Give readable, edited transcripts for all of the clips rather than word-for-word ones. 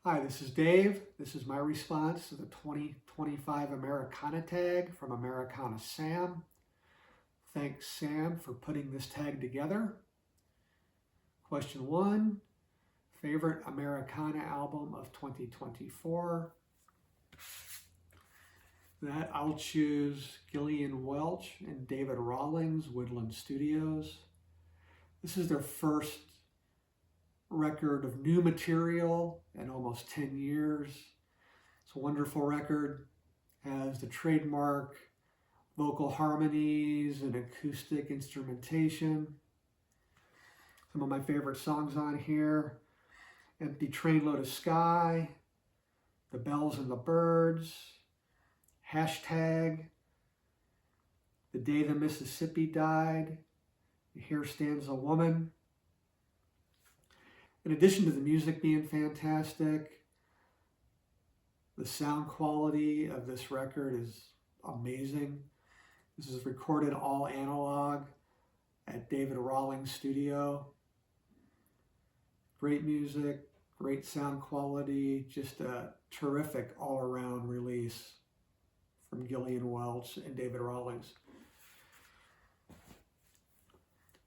Hi, this is Dave. This is my response to the 2025 Americana tag from Americana Sam. Thanks, Sam, for putting this tag together. Question 1, favorite Americana album of 2024. That I'll choose Gillian Welch and David Rawlings, Woodland Studios. This is their first record of new material in almost 10 years. It's a wonderful record, has the trademark vocal harmonies and acoustic instrumentation. Some of my favorite songs on here: Empty Trainload of Sky, The Bells and the Birds, Hashtag, The Day the Mississippi Died, Here Stands a Woman. In addition to the music being fantastic, the sound quality of this record is amazing. This is recorded all analog at David Rawlings' studio. Great music, great sound quality, just a terrific all-around release from Gillian Welch and David Rawlings.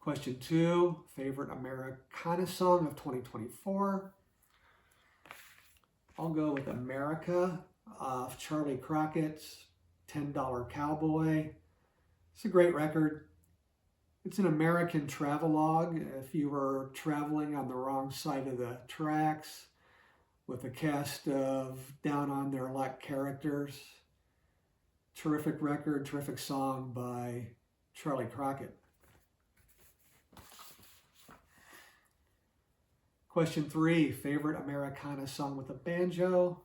Question 2, favorite Americana song of 2024. I'll go with America of Charlie Crockett's $10 Cowboy. It's a great record. It's an American travelogue. If you were traveling on the wrong side of the tracks with a cast of down on their luck characters. Terrific record, terrific song by Charlie Crockett. Question 3, favorite Americana song with a banjo.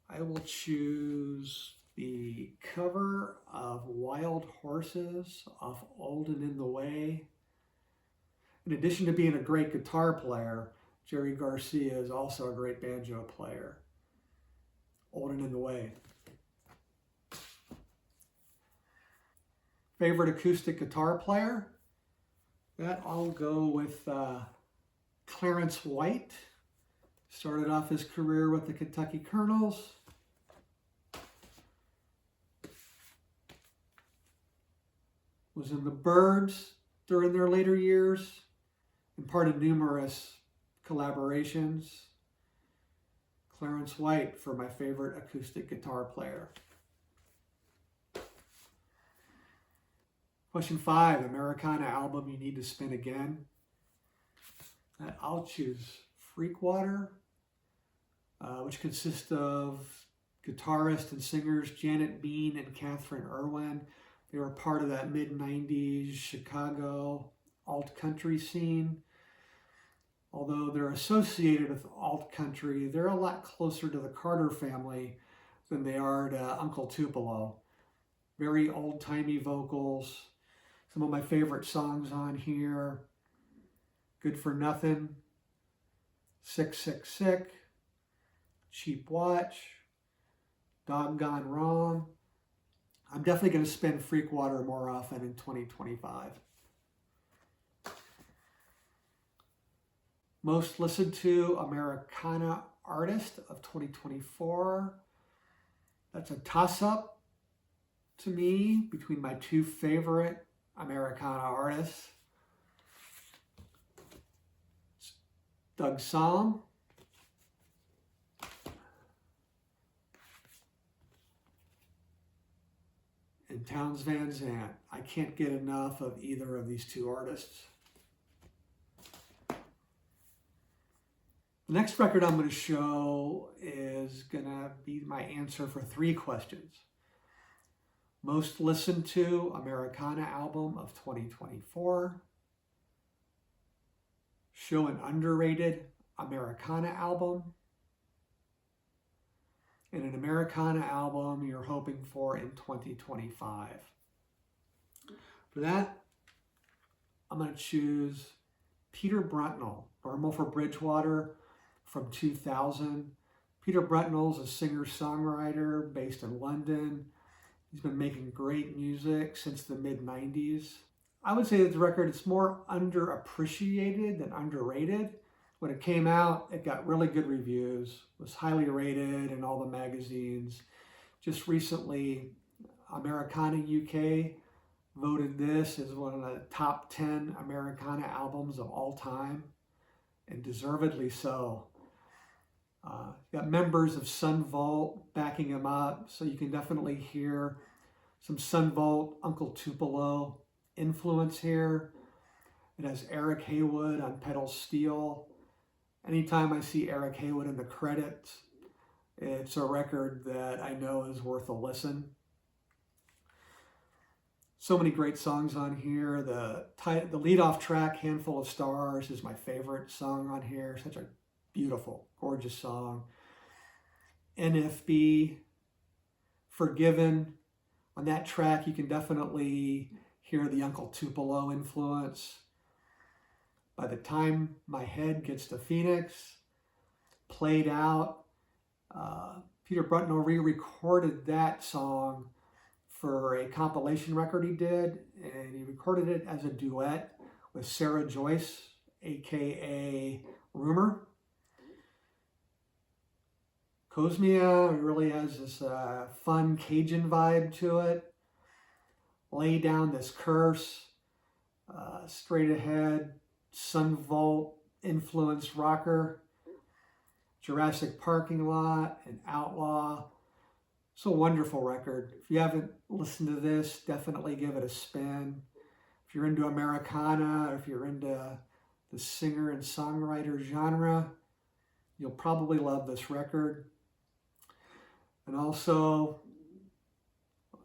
I will choose the cover of Wild Horses off Old and in the Way. In addition to being a great guitar player, Jerry Garcia is also a great banjo player. Old and in the Way. Favorite acoustic guitar player? That I'll go with Clarence White. Started off his career with the Kentucky Colonels. Was in the Byrds during their later years and part of numerous collaborations. Clarence White for my favorite acoustic guitar player. Question 5, Americana album you need to spin again. I'll choose Freakwater, which consists of guitarist and singers Janet Bean and Catherine Irwin. They were part of that mid-90s Chicago alt-country scene. Although they're associated with alt-country, they're a lot closer to the Carter family than they are to Uncle Tupelo. Very old-timey vocals. Some of my favorite songs on here: Good for Nothing, Sick, Sick, Sick, Cheap Watch, Dog Gone Wrong. I'm definitely going to spin Freakwater more often in 2025. Most listened to Americana artist of 2024. That's a toss-up to me between my two favorite Americana artists. Doug Sahm and Townes Van Zandt. I can't get enough of either of these two artists. The next record I'm going to show is going to be my answer for 3 questions. Most listened to Americana album of 2024. Show an underrated Americana album. And an Americana album you're hoping for in 2025. For that, I'm going to choose Peter Bruntnell, Normal for Bridgewater from 2000. Peter Bruntnell is a singer-songwriter based in London. He's been making great music since the mid-90s. I would say that the record is more underappreciated than underrated. When it came out, it got really good reviews, was highly rated in all the magazines. Just recently, Americana UK voted this as one of the top 10 Americana albums of all time, and deservedly so. Got members of Sun Volt backing him up, so you can definitely hear some Sun Volt, Uncle Tupelo influence here. It has Eric Haywood on pedal steel. Anytime I see Eric Haywood in the credits, it's a record that I know is worth a listen. So many great songs on here. The lead-off track, Handful of Stars, is my favorite song on here. Such a beautiful, gorgeous song. NFB, Forgiven. On that track, you can definitely hear the Uncle Tupelo influence. By the Time My Head Gets to Phoenix, Played Out. Peter Brutno re-recorded that song for a compilation record he did, and he recorded it as a duet with Sarah Joyce, aka Rumor. Cosmia really has this fun Cajun vibe to it. Lay Down This Curse, Straight Ahead, Sun Volt influenced rocker. Jurassic Parking Lot, and Outlaw. It's a wonderful record. If you haven't listened to this, definitely give it a spin. If you're into Americana, or if you're into the singer and songwriter genre, you'll probably love this record. And also,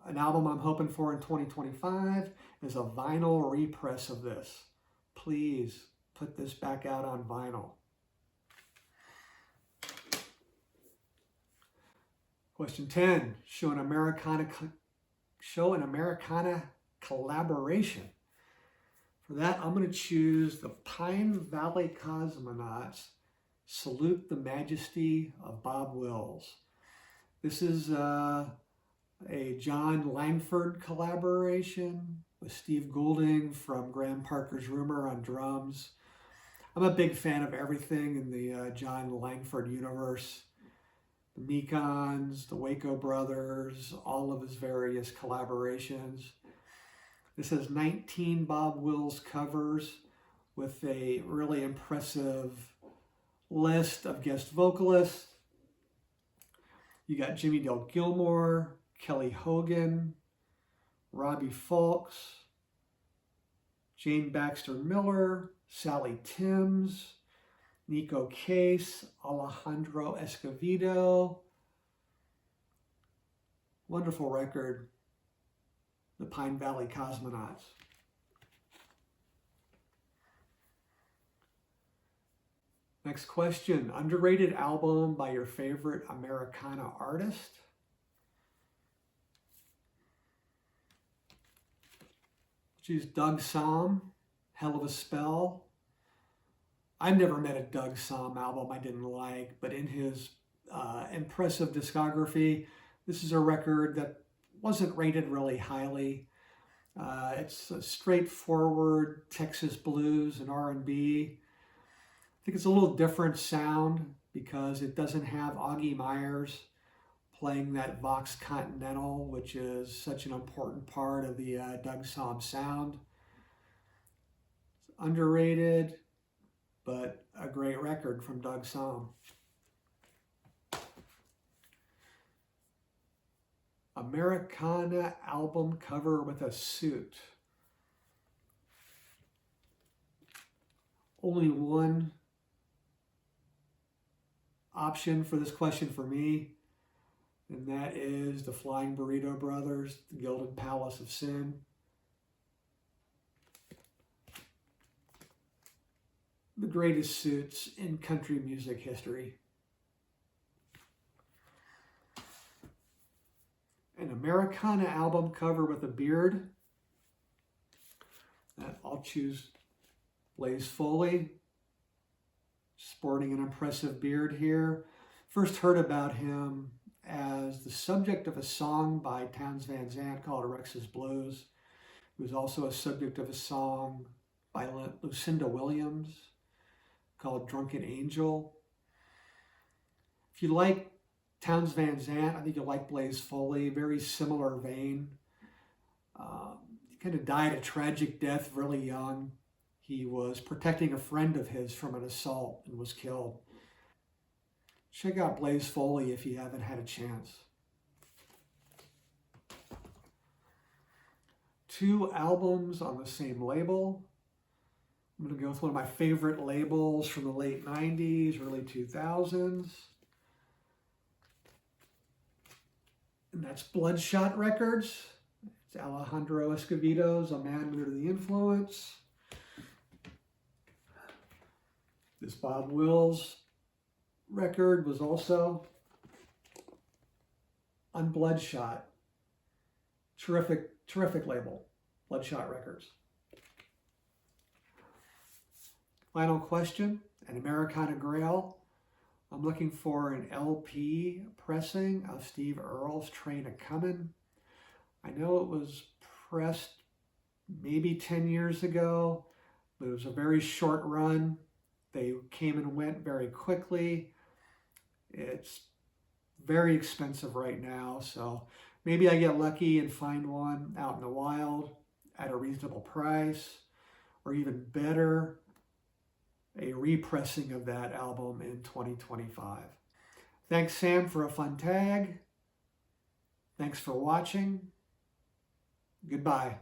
an album I'm hoping for in 2025 is a vinyl repress of this. Please put this back out on vinyl. Question 10, show an Americana collaboration. For that, I'm going to choose the Pine Valley Cosmonauts, Salute the Majesty of Bob Wills. This is a John Langford collaboration with Steve Goulding from Graham Parker's Rumor on drums. I'm a big fan of everything in the John Langford universe. The Mekons, the Waco Brothers, all of his various collaborations. This has 19 Bob Wills covers with a really impressive list of guest vocalists. You got Jimmy Dale Gilmore, Kelly Hogan, Robbie Fulks, Jane Baxter Miller, Sally Timms, Nico Case, Alejandro Escovedo. Wonderful record, the Pine Valley Cosmonauts. Next question, underrated album by your favorite Americana artist? Choose Doug Sahm, Hell of a Spell. I've never met a Doug Sahm album I didn't like, but in his impressive discography, this is a record that wasn't rated really highly. It's a straightforward Texas blues and R&B. I think it's a little different sound because it doesn't have Augie Myers playing that Vox Continental, which is such an important part of the Doug Sahm sound. It's underrated, but a great record from Doug Sahm. Americana album cover with a suit. Only one option for this question for me, and that is the Flying Burrito Brothers, The Gilded Palace of Sin. The greatest suits in country music history. An Americana album cover with a beard. I'll choose Blaze Foley, sporting an impressive beard here. First heard about him as the subject of a song by Townes Van Zandt called Rex's Blues. He was also a subject of a song by Lucinda Williams. called Drunken Angel. If you like Townes Van Zandt, I think you'll like Blaze Foley. Very similar vein. He kind of died a tragic death really young. He was protecting a friend of his from an assault and was killed. Check out Blaze Foley if you haven't had a chance. 2 albums on the same label. I'm going to go with one of my favorite labels from the late 90s, early 2000s. And that's Bloodshot Records. It's Alejandro Escovedo's A Man Under the Influence. This Bob Wills record was also on Bloodshot. Terrific, terrific label, Bloodshot Records. Final question, an Americana Grail. I'm looking for an LP pressing of Steve Earle's Train A-Comin'. I know it was pressed maybe 10 years ago, but it was a very short run. They came and went very quickly. It's very expensive right now, so maybe I get lucky and find one out in the wild at a reasonable price, or even better, a repressing of that album in 2025. Thanks, Sam, for a fun tag. Thanks for watching. Goodbye.